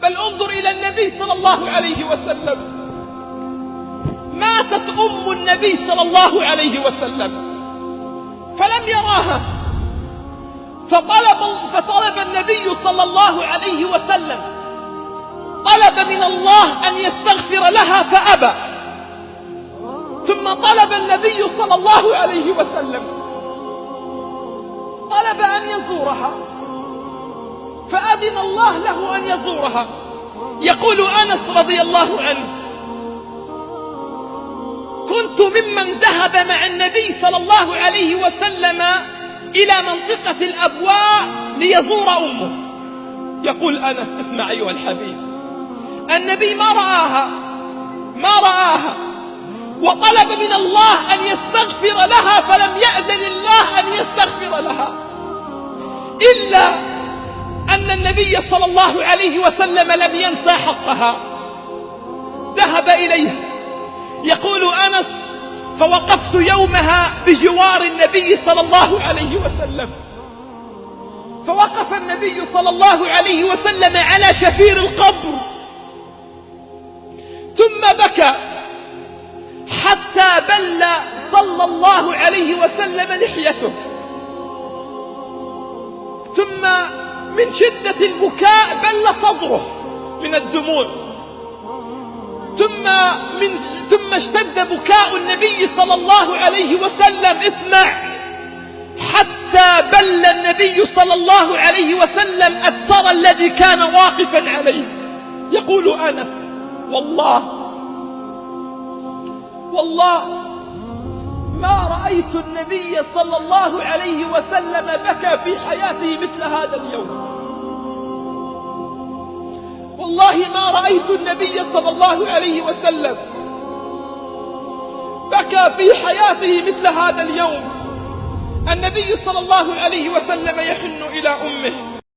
بل انظر إلى النبي صلى الله عليه وسلم. ماتت أم النبي صلى الله عليه وسلم فلم يراها، فطلب النبي صلى الله عليه وسلم، طلب من الله أن يستغفر لها فأبى. ثم طلب النبي صلى الله عليه وسلم، طلب أن يزورها فأذن الله له أن يزورها. يقول أنس رضي الله عنه: كنت ممن ذهب مع النبي صلى الله عليه وسلم إلى منطقة الأبواء ليزور أمه. يقول أنس: اسمع أيها الحبيب، النبي ما رآها وطلب من الله أن يستغفر لها فلم يأذن الله أن يستغفر لها، إلا أن النبي صلى الله عليه وسلم لم ينسى حقها، ذهب إليها. يقول أنس: فوقفت يومها بجوار النبي صلى الله عليه وسلم، فوقف النبي صلى الله عليه وسلم على شفير القبر ثم بكى حتى بل صلى الله عليه وسلم لحيته، ثم من شدة البكاء بل صدره من الدموع، ثم اشتد بكاء النبي صلى الله عليه وسلم، اسمع، حتى بل النبي صلى الله عليه وسلم الترى الذي كان واقفا عليه. يقول أنس: والله ما رأيت النبي صلى الله عليه وسلم بكى في حياته مثل هذا اليوم. والله ما رأيت النبي صلى الله عليه وسلم بكى في حياته مثل هذا اليوم. النبي صلى الله عليه وسلم يحن إلى أمه